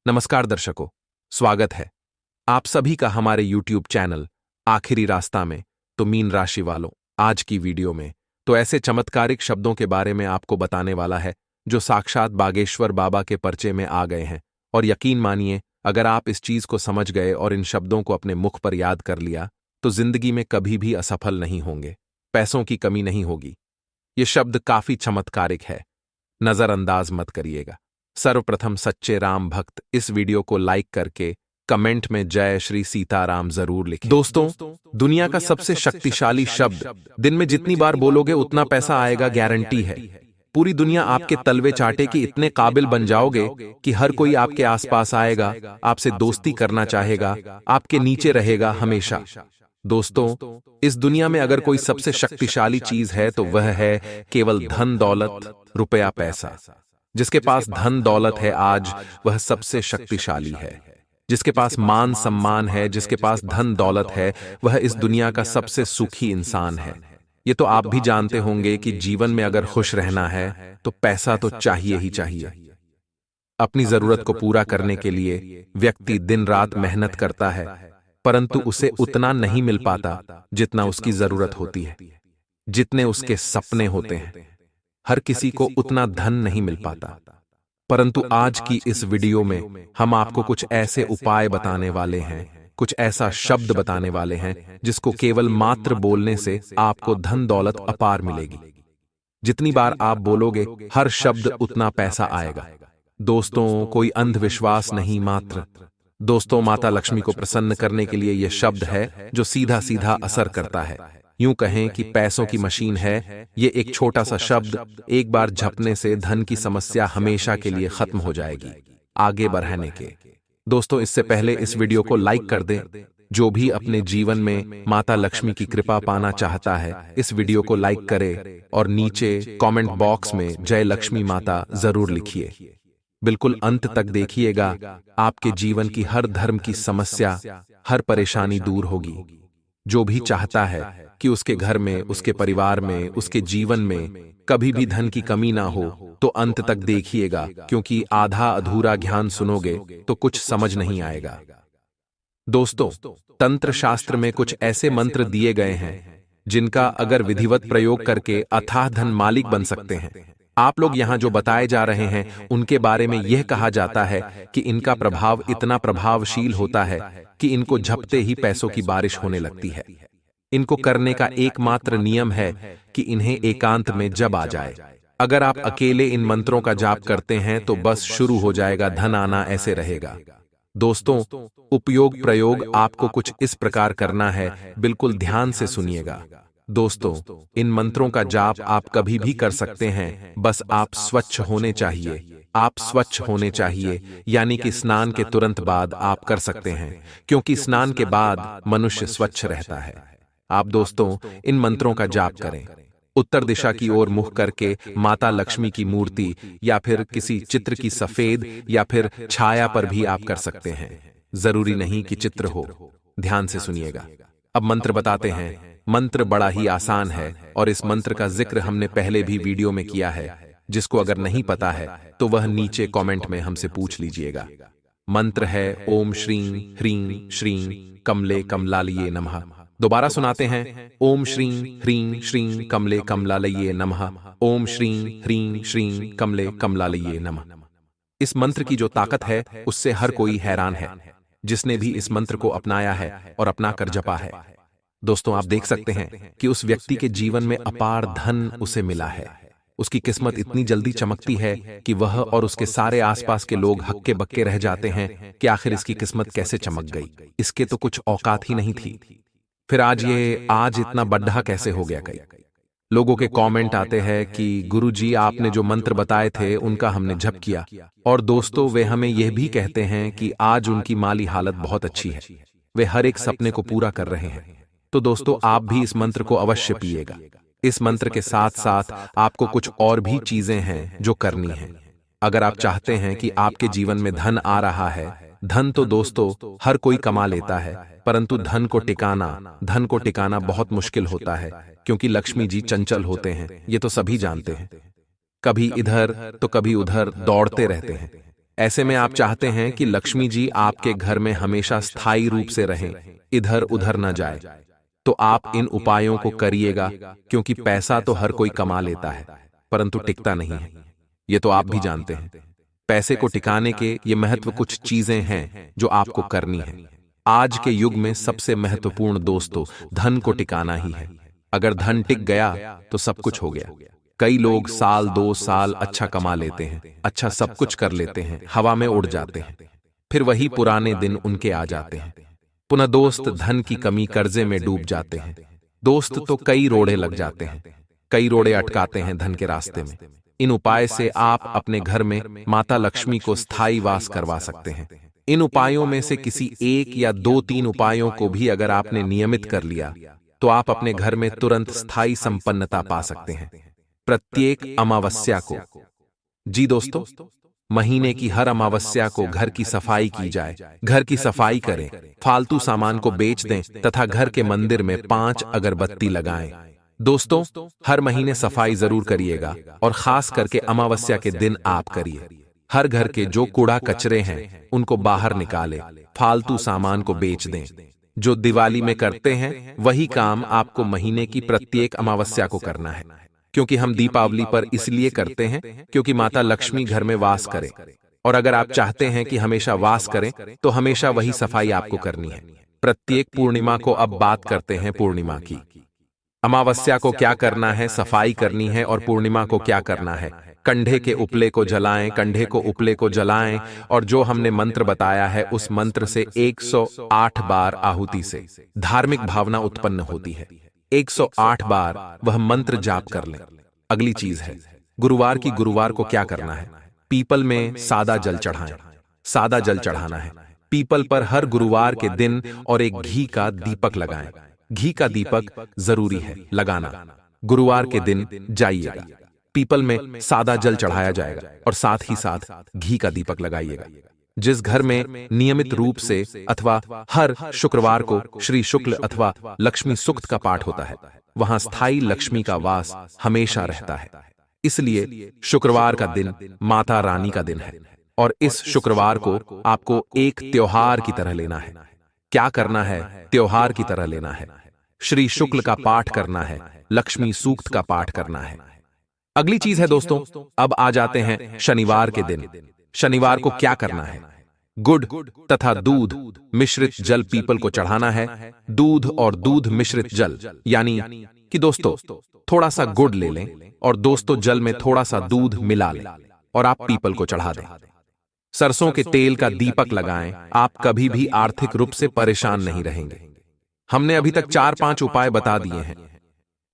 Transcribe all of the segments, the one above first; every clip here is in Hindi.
नमस्कार दर्शकों, स्वागत है आप सभी का हमारे YouTube चैनल आखिरी रास्ता में। तो मीन राशि वालों, आज की वीडियो में तो ऐसे चमत्कारिक शब्दों के बारे में आपको बताने वाला है जो साक्षात बागेश्वर बाबा के पर्चे में आ गए हैं। और यकीन मानिए, अगर आप इस चीज को समझ गए और इन शब्दों को अपने मुख पर याद कर लिया तो जिंदगी में कभी भी असफल नहीं होंगे, पैसों की कमी नहीं होगी। ये शब्द काफी चमत्कारिक है, नजरअंदाज मत करिएगा। सर्वप्रथम सच्चे राम भक्त इस वीडियो को लाइक करके कमेंट में जय श्री सीताराम जरूर लिखें। दोस्तों, दुनिया का सबसे शक्तिशाली शब्द दिन में जितनी बार बोलोगे उतना पैसा आएगा, गारंटी है। पूरी दुनिया आपके तलवे चाटे कि इतने काबिल बन जाओगे कि हर कोई आपके आसपास आएगा, आपसे दोस्ती करना चाहेगा, आपके नीचे रहेगा हमेशा। दोस्तों, इस दुनिया में अगर कोई सबसे शक्तिशाली चीज है तो वह है केवल धन दौलत, रुपया पैसा। जिसके पास धन दौलत है आज, वह सबसे शक्तिशाली है। जिसके पास मान सम्मान है, जिसके पास धन दौलत है, वह इस दुनिया का सबसे सुखी इंसान है। ये तो आप भी जानते होंगे कि जीवन में अगर खुश रहना है तो पैसा तो चाहिए ही चाहिए। अपनी जरूरत को पूरा करने के लिए व्यक्ति दिन रात मेहनत करता है, परंतु उसे उतना नहीं मिल पाता जितना उसकी जरूरत होती है, जितने उसके सपने होते हैं। हर किसी को उतना धन नहीं मिल पाता, परंतु आज की इस वीडियो में हम आपको कुछ ऐसे उपाय बताने वाले हैं, कुछ ऐसा शब्द बताने वाले हैं जिसको केवल मात्र बोलने से आपको धन दौलत अपार मिलेगी। जितनी बार आप बोलोगे हर शब्द उतना पैसा आएगा। दोस्तों, कोई अंधविश्वास नहीं, मात्र दोस्तों माता लक्ष्मी को प्रसन्न करने के लिए यह शब्द है जो सीधा सीधा असर करता है। यूं कहें कि पैसों की मशीन है। ये एक छोटा सा शब्द एक बार झपने से धन की समस्या हमेशा के लिए खत्म हो जाएगी, आगे बढ़ने के। दोस्तों, इससे पहले इस वीडियो को लाइक कर दें। जो भी अपने जीवन में माता लक्ष्मी की कृपा पाना चाहता है, इस वीडियो को लाइक करे और नीचे कमेंट बॉक्स में जय लक्ष्मी माता जरूर लिखिए। बिल्कुल अंत तक देखिएगा, आपके जीवन की हर धर्म की समस्या, हर परेशानी दूर होगी। जो भी चाहता है कि उसके घर में, उसके परिवार में, उसके जीवन में कभी भी धन की कमी ना हो, तो अंत तक देखिएगा, क्योंकि आधा अधूरा ज्ञान सुनोगे तो कुछ समझ नहीं आएगा। दोस्तों, तंत्र शास्त्र में कुछ ऐसे मंत्र दिए गए हैं जिनका अगर विधिवत प्रयोग करके अथाह धन मालिक बन सकते हैं। आप लोग यहां जो बताए जा रहे हैं उनके बारे में यह कहा जाता है कि इनका प्रभाव इतना प्रभावशील होता है कि इनको झपते ही पैसों की बारिश होने लगती है। इनको करने का एकमात्र नियम है कि इन्हें एकांत में जब आ जाए। अगर आप अकेले इन मंत्रों का जाप करते हैं तो बस शुरू हो जाएगा, धन आना ऐसे रहेगा। दोस्तों, उपयोग प्रयोग आपको कुछ इस प्रकार करना है, बिल्कुल ध्यान से सुनिएगा। दोस्तों, इन मंत्रों का जाप आप कभी भी कर सकते हैं, बस आप स्वच्छ होने चाहिए। आप स्वच्छ होने चाहिए, यानी कि स्नान के तुरंत बाद आप कर सकते हैं, क्योंकि स्नान के बाद मनुष्य स्वच्छ रहता है। आप दोस्तों इन मंत्रों का जाप करें। उत्तर दिशा की ओर मुख करके माता लक्ष्मी की मूर्ति या फिर किसी चित्र की सफेद या फिर छाया पर भी आप कर सकते हैं। जरूरी नहीं कि चित्र हो। ध्यान से सुनिएगा। अब मंत्र बताते हैं। मंत्र बड़ा ही आसान है और इस मंत्र का जिक्र हमने पहले भी वीडियो में किया है। जिसको अगर नहीं पता है तो वह नीचे कमेंट में हमसे पूछ लीजिएगा। मंत्र है ओम श्रीं ह्रीं श्रीं कमले कमलालये नमः। दोबारा सुनाते हैं। ओम श्रीं ह्रीं श्रीं कमले कमलालये नमः। ओम श्रीं ह्रीं श्रीं कमले कमलालये नमः। इस मंत्र की जो ताकत है उससे हर कोई हैरान है, जिसने भी इस मंत्र को अपनाया है और अपना कर जपा है। दोस्तों, आप देख सकते हैं कि उस व्यक्ति के जीवन में अपार धन उसे मिला है। उसकी किस्मत इतनी जल्दी चमकती है कि वह और उसके सारे आसपास के लोग हक्के बक्के रह जाते हैं कि आखिर इसकी किस्मत कैसे चमक गई, इसके तो कुछ औकात ही नहीं थी। फिर आज इतना बड्ढा कैसे हो गया। कई लोगों के कमेंट आते हैं कि गुरुजी आपने जो मंत्र बताए थे उनका हमने जप किया, और दोस्तों वे हमें यह भी कहते हैं कि आज उनकी माली हालत बहुत अच्छी है, वे हर एक सपने को पूरा कर रहे हैं। तो दोस्तों, आप भी इस मंत्र को अवश्य पिएगा। इस मंत्र के साथ साथ आपको कुछ और भी चीजें हैं जो करनी है। अगर आप चाहते हैं कि आपके जीवन में धन आ रहा है, धन तो दोस्तों हर कोई कमा लेता है, परंतु धन को टिकाना बहुत मुश्किल होता है, क्योंकि लक्ष्मी जी चंचल होते हैं, ये तो सभी जानते हैं। कभी इधर तो कभी उधर दौड़ते रहते हैं। ऐसे में आप चाहते हैं कि लक्ष्मी जी आपके घर में हमेशा स्थायी रूप से रहें, इधर उधर न जाए, तो आप इन उपायों को करिएगा, क्योंकि पैसा तो हर कोई कमा लेता है, परंतु टिकता नहीं है। ये तो आप भी जानते हैं। पैसे को टिकाने के ये महत्व कुछ चीजें हैं जो आपको करनी है। आज के युग में सबसे महत्वपूर्ण दोस्तों धन को टिकाना ही है। अगर धन टिक गया तो सब कुछ हो गया। कई लोग साल 2 साल अच्छा कमा लेते हैं, अच्छा सब कुछ कर लेते हैं, हवा में उड़ जाते हैं, फिर वही पुराने दिन उनके आ जाते हैं। पुनः दोस्त धन की कमी कर्जे में डूब जाते हैं। दोस्त तो कई रोड़े लग जाते हैं, कई रोड़े अटकाते हैं धन के रास्ते में। इन उपाय से आप अपने घर में माता लक्ष्मी को स्थायी वास करवा सकते हैं। इन उपायों में से किसी एक या 2-3 उपायों को भी अगर आपने नियमित कर लिया तो आप अपने घर में तुरंत स्थायी संपन्नता पा सकते हैं। प्रत्येक अमावस्या को, जी दोस्तों, महीने की हर अमावस्या को घर की सफाई की जाए। घर की सफाई करें, फालतू सामान को बेच दें तथा घर के मंदिर में 5 अगरबत्ती लगाएं। दोस्तों, हर महीने सफाई जरूर करिएगा और खास करके अमावस्या के दिन आप करिए। हर घर के जो कूड़ा कचरे हैं उनको बाहर निकालें, फालतू सामान को बेच दें। जो दिवाली में करते हैं वही काम आपको महीने की प्रत्येक अमावस्या को करना है, क्योंकि हम दीपावली पर इसलिए करते हैं क्योंकि माता लक्ष्मी घर में वास करे। और अगर आप चाहते हैं कि हमेशा वास करें तो हमेशा वही सफाई आपको करनी है। प्रत्येक पूर्णिमा को अब बात करते हैं पूर्णिमा की। अमावस्या को क्या करना है, सफाई करनी है, और पूर्णिमा को क्या करना है, कंधे के उपले को जलाएं, कंधे को उपले को जलाएं, और जो हमने मंत्र बताया है उस मंत्र से 108 बार आहुति से धार्मिक भावना उत्पन्न होती है। 108 बार वह मंत्र जाप कर लें। अगली चीज है, गुरुवार को क्या करना है, पीपल में सादा जल चढ़ाएं। सादा जल चढ़ाना है पीपल पर हर गुरुवार के दिन, और एक घी का दीपक लगाएं। घी का दीपक जरूरी है लगाना। गुरुवार के दिन जाइएगा, पीपल में सादा जल चढ़ाया जाएगा और साथ ही साथ घी का दीपक लगाइएगा। जिस घर में नियमित रूप से अथवा हर शुक्रवार को श्री शुक्ल अथवा लक्ष्मी सूक्त का पाठ होता है, वहां स्थायी लक्ष्मी का वास हमेशा रहता है। इसलिए शुक्रवार का दिन माता रानी का दिन है, और इस शुक्रवार को आपको एक त्योहार की तरह लेना है। क्या करना है, त्योहार की तरह लेना है। श्री शुक्ल का पाठ करना है, लक्ष्मी सूक्त का पाठ करना है। अगली चीज है दोस्तों, अब आ जाते हैं शनिवार के दिन। शनिवार को क्या करना है, गुड़ तथा दूध मिश्रित जल पीपल को चढ़ाना है। दूध और दूध मिश्रित जल, यानी कि दोस्तों थोड़ा सा गुड़ ले लें और दोस्तों जल में थोड़ा सा दूध मिला लें और आप पीपल को चढ़ा दें। सरसों के तेल का दीपक लगाएं, आप कभी भी आर्थिक रूप से परेशान नहीं रहेंगे। हमने अभी तक 4-5 उपाय बता दिए हैं,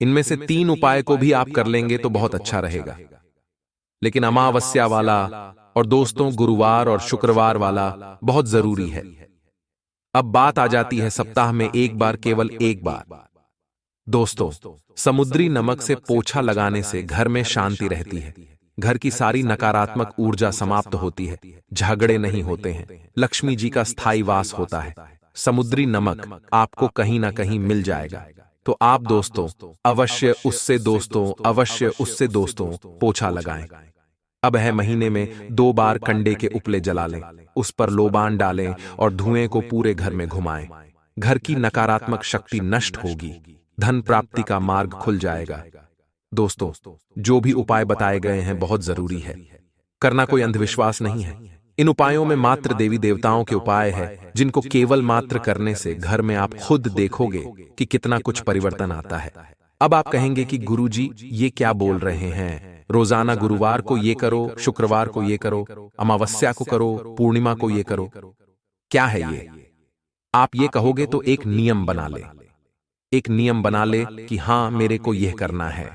इनमें से 3 उपाय को भी आप कर लेंगे तो बहुत अच्छा रहेगा, लेकिन अमावस्या वाला और दोस्तों गुरुवार और शुक्रवार वाला बहुत जरूरी है। अब बात आ जाती है सप्ताह में एक बार, केवल एक बार। दोस्तों, समुद्री नमक से पोछा लगाने से घर में शांति रहती है, घर की सारी नकारात्मक ऊर्जा समाप्त होती है, झगड़े नहीं होते हैं, लक्ष्मी जी का स्थायी वास होता है। समुद्री नमक आपको कहीं ना कहीं मिल जाएगा, तो आप दोस्तों अवश्य उससे दोस्तों पोछा लगाएं। अब है महीने में 2 बार कंडे के उपले जला लें, उस पर लोबान डालें और धुएं को पूरे घर में घुमाएं। घर की नकारात्मक शक्ति नष्ट होगी, धन प्राप्ति का मार्ग खुल जाएगा। दोस्तों, जो भी उपाय बताए गए हैं बहुत जरूरी है, करना कोई अंधविश्वास नहीं है। इन उपायों में मात्र देवी देवताओं के उपाय है, जिनको केवल मात्र करने से घर में आप खुद देखोगे कि कितना कुछ परिवर्तन आता है। अब आप कहेंगे कि गुरुजी ये क्या बोल रहे हैं, रोजाना गुरुवार को ये करो, शुक्रवार को ये करो, अमावस्या को करो, पूर्णिमा को ये करो, क्या है ये? आप ये कहोगे तो एक नियम बना ले, एक नियम बना ले कि हाँ मेरे को यह करना है।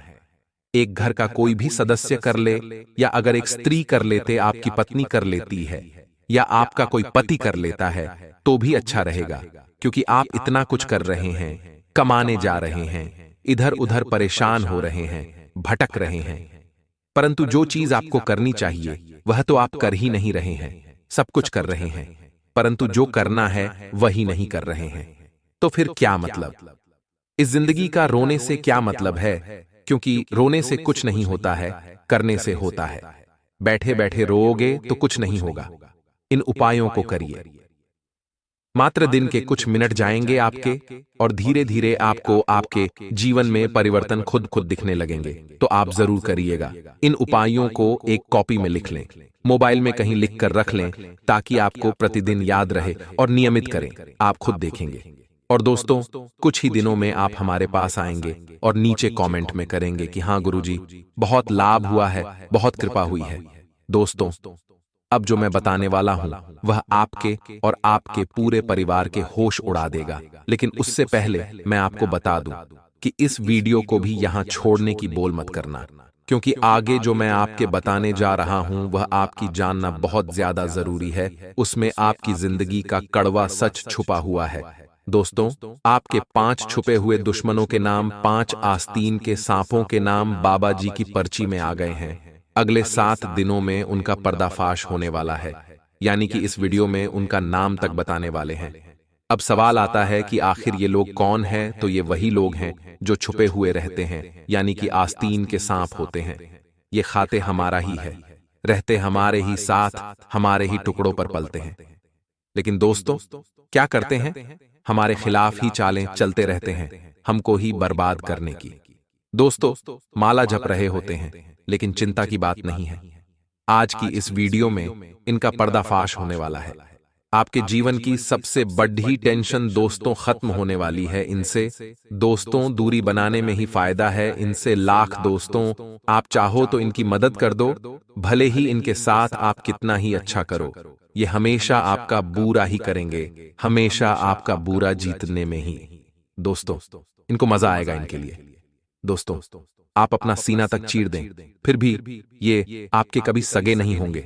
एक घर का कोई भी सदस्य कर ले, या अगर एक स्त्री कर लेते, आपकी पत्नी कर लेती है, या आपका कोई पति कर लेता है तो भी अच्छा रहेगा, क्योंकि आप इतना कुछ कर रहे हैं, कमाने जा रहे हैं, इधर उधर परेशान हो रहे हैं, भटक रहे हैं, परंतु जो चीज आपको करनी चाहिए वह तो आप कर ही नहीं रहे हैं। सब कुछ कर रहे हैं, परंतु जो करना है वही नहीं कर रहे हैं। तो फिर क्या मतलब? इस जिंदगी का रोने से क्या मतलब है? क्योंकि रोने से कुछ नहीं होता है, करने से होता है। बैठे बैठे रोओगे तो कुछ नहीं होगा। इन उपायों को करिए। मात्र दिन के कुछ मिनट जाएंगे आपके, और धीरे धीरे आपको आपके जीवन में परिवर्तन खुद खुद दिखने लगेंगे। तो आप जरूर करिएगा। इन उपायों को एक कॉपी में लिख लें, मोबाइल में कहीं लिख कर रख लें, ताकि आपको प्रतिदिन याद रहे, और नियमित करें। आप खुद देखेंगे। और दोस्तों, कुछ ही दिनों में आप हमारे पास आएंगे और नीचे कमेंट में करेंगे कि हाँ गुरुजी, बहुत लाभ हुआ है, बहुत कृपा हुई है। दोस्तों, अब जो मैं बताने वाला हूं वह आपके और आपके पूरे परिवार के होश उड़ा देगा। लेकिन उससे पहले मैं आपको बता दूं कि इस वीडियो को भी यहां छोड़ने की बोल मत करना, क्योंकि आगे जो मैं आपके बताने जा रहा हूं वह आपकी जानना बहुत ज्यादा जरूरी है। उसमें आपकी जिंदगी का कड़वा सच छुपा हुआ है। दोस्तों, आपके 5 छुपे हुए दुश्मनों के नाम, 5 आस्तीन के सांपों के नाम बाबा जी की पर्ची में आ गए हैं। अगले 7 दिनों में उनका पर्दाफाश होने वाला है, यानी कि इस वीडियो में उनका नाम तक बताने वाले हैं। अब सवाल आता है कि आखिर ये लोग कौन हैं? तो ये वही लोग हैं जो छुपे हुए रहते हैं, यानी कि आस्तीन के सांप होते हैं। ये खाते हमारा ही है, रहते हमारे ही साथ, हमारे ही टुकड़ों पर पलते हैं। लेकिन दोस्तों, क्या करते हैं? हमारे खिलाफ ही चालें चलते रहते हैं, हमको ही बर्बाद करने की। दोस्तों, माला जप रहे होते हैं, लेकिन चिंता की बात नहीं है। आज की इस वीडियो में इनका पर्दाफाश होने वाला है। आपके जीवन की सबसे बड़ी टेंशन दोस्तों खत्म होने वाली है। इनसे दोस्तों दूरी बनाने में ही फायदा है। इनसे लाख दोस्तों, आप चाहो तो इनकी मदद कर दो, भले ही इनके साथ आप कितना ही अच्छा करो, ये हमेशा आपका बुरा ही करेंगे, हमेशा आपका बुरा जीतने में ही। दोस्तों, इनको मजा आएगा इनके लिए। दोस्तों, आप अपना सीना तक चीर दें, फिर भी ये आपके कभी सगे नहीं होंगे,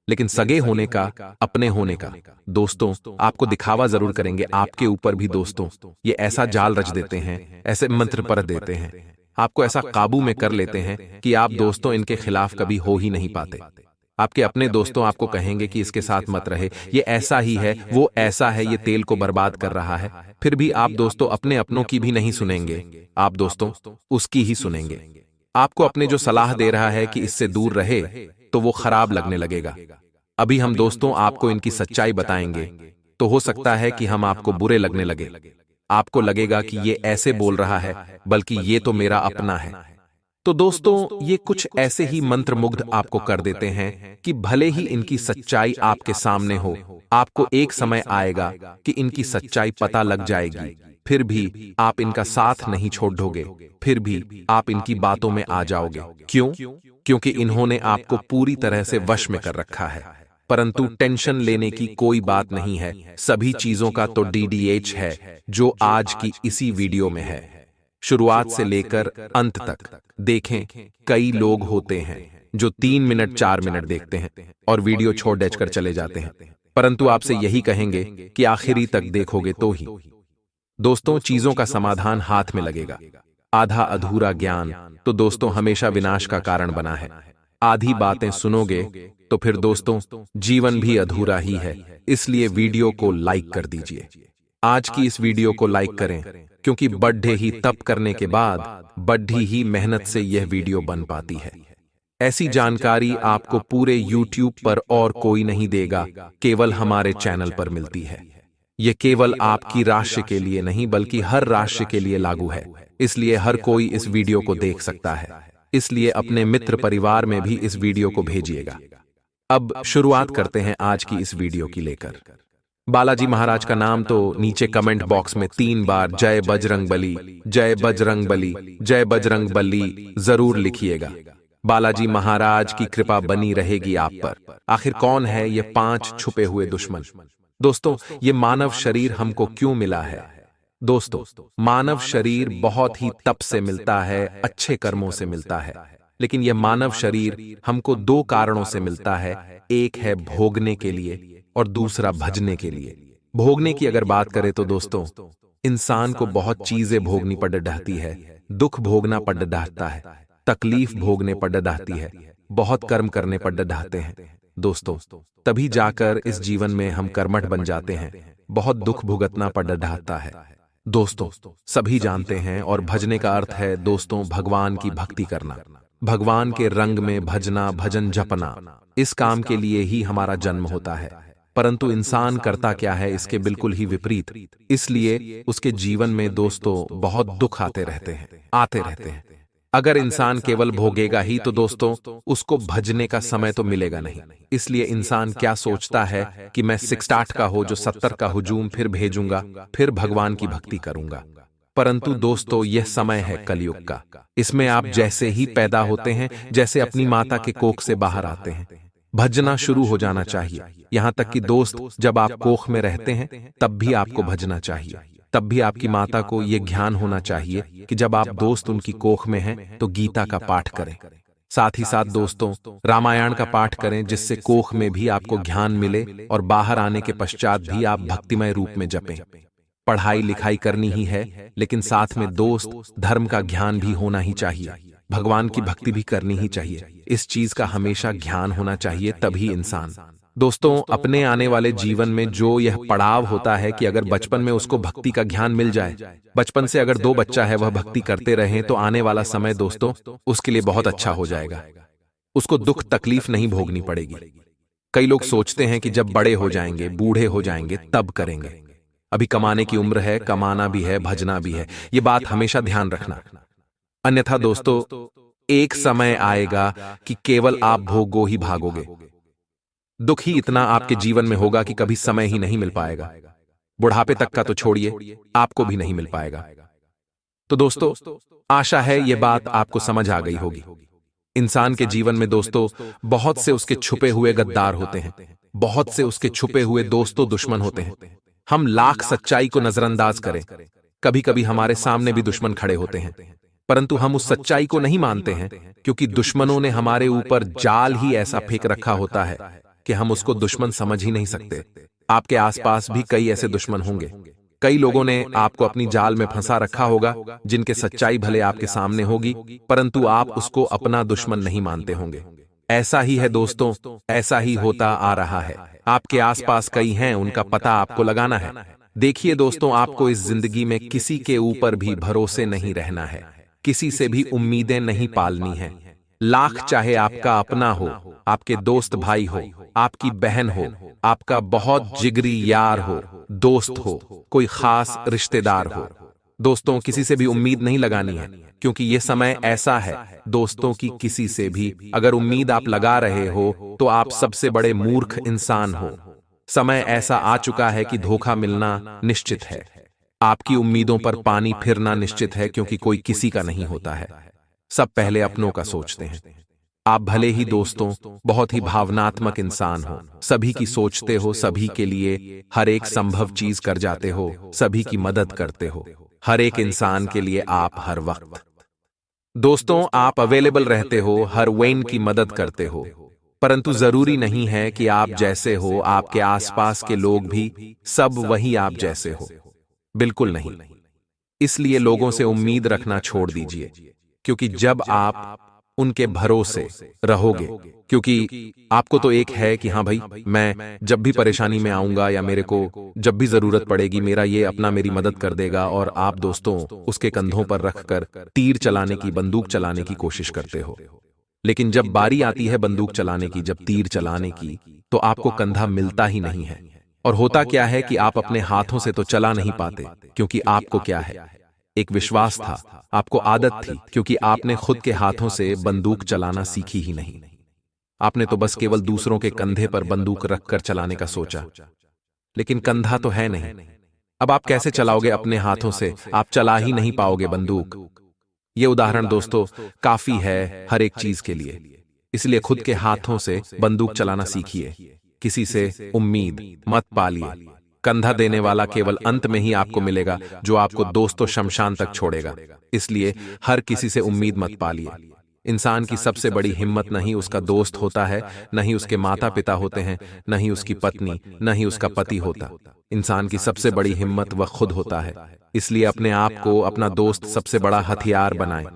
लेकिन सगे होने का, अपने होने का। दोस्तों, आपको दिखावा जरूर करेंगे आपके ऊपर भी। दोस्तों, ये ऐसा जाल रच देते हैं, ऐसे मंत्र परत देते हैं, आपको ऐसा काबू में कर लेते हैं कि आप दोस्तों इनके खिलाफ कभी हो ही नहीं पाते। आपके अपने दोस्तों आपको कहेंगे कि इसके साथ मत रहे, ये ऐसा ही है, वो ऐसा है, ये तेल को बर्बाद कर रहा है। फिर भी आप दोस्तों अपने अपनों की भी नहीं सुनेंगे, आप दोस्तों उसकी ही सुनेंगे। आपको अपने जो सलाह दे रहा है कि इससे दूर रहे, तो वो खराब लगने लगेगा। अभी हम दोस्तों आपको इनकी सच्चाई बताएंगे, तो हो सकता है कि हम आपको बुरे लगने लगे। आपको लगेगा कि ये ऐसे बोल रहा है, बल्कि ये तो मेरा अपना है। तो दोस्तों, ये कुछ ऐसे ही मंत्रमुग्ध आपको कर देते हैं कि भले ही इनकी सच्चाई आपके सामने हो, आपको एक समय आएगा कि इनकी सच्चाई पता लग जाएगी, फिर भी आप इनका साथ नहीं छोड़ोगे, फिर भी आप इनकी बातों में आ जाओगे। क्यों? क्योंकि इन्होंने आपको पूरी तरह से वश में कर रखा है। परंतु टेंशन लेने की कोई बात नहीं है, सभी चीजों का तो डीडीएच है, जो आज की इसी वीडियो में है, शुरुआत से लेकर अंत तक। देखें, कई लोग होते हैं जो 3 मिनट 4 मिनट देखते हैं और वीडियो छोड़ कर चले जाते हैं, परंतु आपसे यही कहेंगे कि आखिरी तक देखोगे तो ही। दोस्तों, चीजों का समाधान हाथ में लगेगा। आधा अधूरा ज्ञान तो दोस्तों हमेशा विनाश का कारण बना है। आधी बातें सुनोगे तो फिर दोस्तों जीवन भी अधूरा ही है। इसलिए वीडियो को लाइक कर दीजिए। आज की इस वीडियो को लाइक करें, क्योंकि बड्ढे ही तप करने के बाद बड्ढी ही मेहनत से यह वीडियो बन पाती है। ऐसी जानकारी आपको पूरे YouTube पर और कोई नहीं देगा, केवल हमारे चैनल पर मिलती है। यह केवल आपकी राशि के लिए नहीं, बल्कि हर राशि के लिए लागू है। इसलिए हर कोई इस वीडियो को देख सकता है। इसलिए अपने मित्र परिवार में भी इस वीडियो को भेजिएगा। अब शुरुआत करते हैं आज की इस वीडियो की लेकर। बालाजी महाराज का नाम तो नीचे कमेंट बॉक्स में 3 बार जय बजरंगबली, जय बजरंगबली, जय बजरंगबली जरूर लिखिएगा। बालाजी महाराज की कृपा बनी रहेगी आप पर। आखिर कौन है ये 5 छुपे हुए दुश्मन? दोस्तों, ये मानव शरीर हमको क्यों मिला है? दोस्तों, मानव शरीर बहुत ही तप से मिलता है, अच्छे कर्मों से मिलता है। लेकिन यह मानव शरीर हमको 2 कारणों से मिलता है। एक है भोगने के लिए और दूसरा भजने के लिए। भोगने की अगर बात करें तो दोस्तों, इंसान को बहुत चीजें भोगनी पड़ डहती है। दुख भोगना पड़ डहता है, तकलीफ भोगने पड़ डहती है, बहुत कर्म करने पड़ डहते हैं। दोस्तों, तभी जाकर इस जीवन में हम कर्मठ बन जाते हैं। बहुत दुख भुगतना पड़ डहता है। दोस्तों, सभी जानते हैं, और भजने का अर्थ है दोस्तों भगवान की भक्ति करना। भगवान के रंग में भजना, भजन जपना, इस काम के लिए ही हमारा जन्म होता है। परंतु इंसान करता क्या है, इसके बिल्कुल ही विपरीत। इसलिए उसके जीवन में दोस्तों बहुत दुख आते रहते हैं। अगर इंसान केवल भोगेगा ही तो दोस्तों उसको भजने का समय तो मिलेगा नहीं। इसलिए इंसान क्या सोचता है कि मैं 68 का हो जो 70 का हुजूम फिर भेजूंगा, फिर भगवान की भक्ति करूंगा। परंतु दोस्तों यह समय है कलयुग का। इसमें आप जैसे ही पैदा होते हैं, जैसे अपनी माता के कोख से बाहर आते हैं, भजना शुरू हो जाना चाहिए। यहां तक कि दोस्त जब आप कोख में रहते हैं तब भी आपको भजना चाहिए। तब भी आपकी माता को यह ज्ञान होना चाहिए कि जब आप दोस्त उनकी कोख में हैं तो गीता का पाठ करें। साथ ही साथ दोस्तों रामायण का पाठ करें, जिससे कोख में भी आपको ज्ञान मिले और बाहर आने के पश्चात भी आप भक्तिमय रूप में जपें। पढ़ाई लिखाई करनी ही है, लेकिन साथ में दोस्त धर्म का ज्ञान भी होना ही चाहिए। भगवान की भक्ति भी करनी ही चाहिए। इस चीज का हमेशा ज्ञान होना चाहिए, तभी इंसान दोस्तों अपने आने वाले जीवन में जो यह पड़ाव होता है कि अगर बचपन में उसको भक्ति का ज्ञान मिल जाए, बचपन से अगर 2 बच्चा है वह भक्ति करते रहें, तो आने वाला समय दोस्तों उसके लिए बहुत अच्छा हो जाएगा। उसको दुख तकलीफ नहीं भोगनी पड़ेगी। कई लोग सोचते हैं कि जब बड़े हो जाएंगे, बूढ़े हो जाएंगे तब करेंगे। अभी कमाने की उम्र है, कमाना भी है, भजना भी है। ये बात हमेशा ध्यान रखना। अन्यथा दोस्तों एक समय आएगा कि केवल आप भोगो ही भागोगे। दुख ही इतना आपके जीवन में होगा कि कभी समय ही नहीं मिल पाएगा। बुढ़ापे तक का तो छोड़िए, आपको भी नहीं मिल पाएगा। तो दोस्तों आशा है ये बात आपको समझ आ गई होगी। इंसान के जीवन में दोस्तों बहुत से उसके छुपे हुए गद्दार होते हैं, बहुत से उसके छुपे हुए दोस्तों दुश्मन होते हैं। हम लाख सच्चाई को नजरअंदाज करें, कभी कभी हमारे सामने भी दुश्मन खड़े होते हैं, परंतु हम उस सच्चाई को नहीं मानते हैं, क्योंकि दुश्मनों ने हमारे ऊपर जाल ही ऐसा फेंक रखा होता है कि हम उसको दुश्मन समझ ही नहीं सकते। आपके आसपास भी कई ऐसे दुश्मन होंगे। कई लोगों ने आपको अपनी जाल में फंसा रखा होगा, जिनके सच्चाई भले आपके सामने होगी, परंतु आप उसको अपना दुश्मन नहीं मानते होंगे। ऐसा ही है दोस्तों, ऐसा ही होता आ रहा है। आपके आसपास कई हैं, उनका पता आपको लगाना है। देखिए दोस्तों, आपको इस जिंदगी में किसी के ऊपर भी भरोसे नहीं रहना है, किसी से भी उम्मीदें नहीं पालनी है। लाख चाहे आपका अपना हो, आपके दोस्त भाई हो, आपकी बहन हो, आपका बहुत जिगरी यार हो, दोस्त हो, कोई खास रिश्तेदार हो, दोस्तों किसी से भी उम्मीद नहीं लगानी है, क्योंकि यह समय ऐसा है दोस्तों की किसी से भी अगर उम्मीद आप लगा रहे हो तो आप सबसे बड़े मूर्ख इंसान हो। समय ऐसा आ चुका है कि धोखा मिलना निश्चित है। आपकी उम्मीदों पर पानी फिरना निश्चित है, क्योंकि कोई किसी का नहीं होता है। सब पहले अपनों का सोचते हैं। आप भले ही दोस्तों बहुत ही भावनात्मक इंसान हो, सभी की सोचते हो, सभी के लिए हर एक संभव चीज कर जाते हो, सभी की मदद करते हो, हर एक इंसान के लिए आप हर वक्त दोस्तों आप अवेलेबल रहते हो, हर वेन की मदद करते हो। परंतु जरूरी नहीं है कि आप जैसे हो आपके आसपास के लोग भी सब वही आप जैसे हो, बिल्कुल नहीं। इसलिए लोगों से उम्मीद रखना छोड़ दीजिए, क्योंकि जब आप उनके भरोसे रहोगे, क्योंकि आपको तो एक है कि हाँ भाई मैं जब भी परेशानी में आऊंगा या मेरे को जब भी जरूरत पड़ेगी मेरा ये अपना मेरी मदद कर देगा, और आप दोस्तों उसके कंधों पर रखकर तीर चलाने की, बंदूक चलाने की कोशिश करते हो। लेकिन जब बारी आती है बंदूक चलाने की, जब तीर चलाने की, तो आपको कंधा मिलता ही नहीं है। और होता क्या है कि आप अपने हाथों से तो चला नहीं पाते, क्योंकि आपको क्या है, एक विश्वास था, आपको आदत थी, क्योंकि आपने खुद के हाथों से बंदूक चलाना सीखी ही नहीं। आपने तो बस केवल दूसरों के कंधे पर बंदूक रखकर चलाने का सोचा, लेकिन कंधा तो है नहीं। अब आप कैसे चलाओगे अपने हाथों से? आप चला ही नहीं पाओगे बंदूक। ये उदाहरण दोस्तों काफी है हर एक चीज के लिए। इसलिए खुद के हाथों से बंदूक चलाना सीखिए, किसी से उम्मीद मत पालिए। कंधा देने वाला केवल अंत में ही आपको मिलेगा, जो आपको दोस्तों शमशान तक छोड़ेगा। इसलिए हर किसी से उम्मीद मत पालिए। इंसान की सबसे बड़ी हिम्मत न ही उसका दोस्त होता है, न ही उसके माता पिता होते हैं, न ही उसकी पत्नी, न ही उसका पति होता। इंसान की सबसे बड़ी हिम्मत वह खुद होता है। इसलिए अपने आप को अपना दोस्त सबसे बड़ा हथियार बनाएं।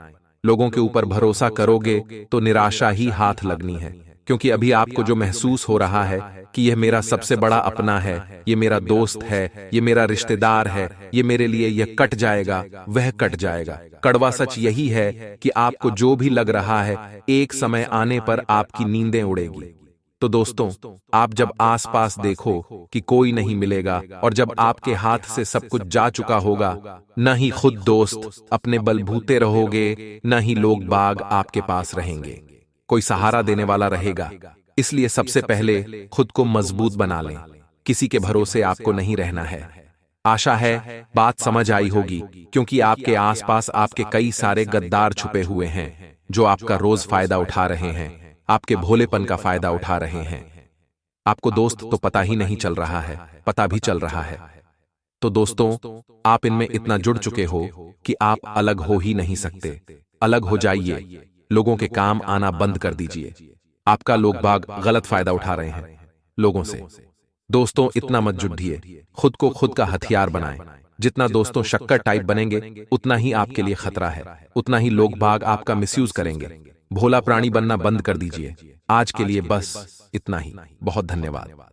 लोगों के ऊपर भरोसा करोगे तो निराशा ही हाथ लगनी है, क्योंकि अभी आपको जो महसूस हो रहा है कि यह मेरा सबसे बड़ा अपना है, ये मेरा दोस्त है, ये मेरा रिश्तेदार है, ये मेरे लिए यह कट जाएगा, वह कट जाएगा। कड़वा सच यही है कि आपको जो भी लग रहा है, एक समय आने पर आपकी नींदें उड़ेगी। तो दोस्तों, आप जब आसपास देखो कि कोई नहीं मिलेगा और जब आपके हाथ से सब कुछ जा चुका होगा, न ही खुद दोस्त अपने बलबूते रहोगे, न ही लोग बाग आपके पास रहेंगे, कोई सहारा देने वाला रहेगा। इसलिए सबसे पहले खुद को मजबूत बना लें। किसी के भरोसे आपको नहीं रहना है। आशा है बात समझ आई होगी, क्योंकि आपके आसपास आपके कई सारे गद्दार छुपे हुए हैं जो आपका रोज फायदा उठा रहे हैं, आपके भोलेपन का फायदा उठा रहे हैं। आपको दोस्त तो पता ही नहीं चल रहा है, पता भी चल रहा है। तो दोस्तों, आप इनमें इतना जुड़ चुके हो कि आप अलग हो ही नहीं सकते। अलग हो जाइए, लोगों के काम आना बंद कर दीजिए। आपका लोग बाग गलत फायदा उठा रहे हैं लोगों से। दोस्तों, इतना मत जुड़िए, खुद को खुद का हथियार बनाएं। जितना दोस्तों शक्कर टाइप बनेंगे, उतना ही आपके लिए खतरा है, उतना ही लोग बाग आपका मिसयूज करेंगे। भोला प्राणी बनना बंद कर दीजिए। आज के लिए बस इतना ही। बहुत धन्यवाद।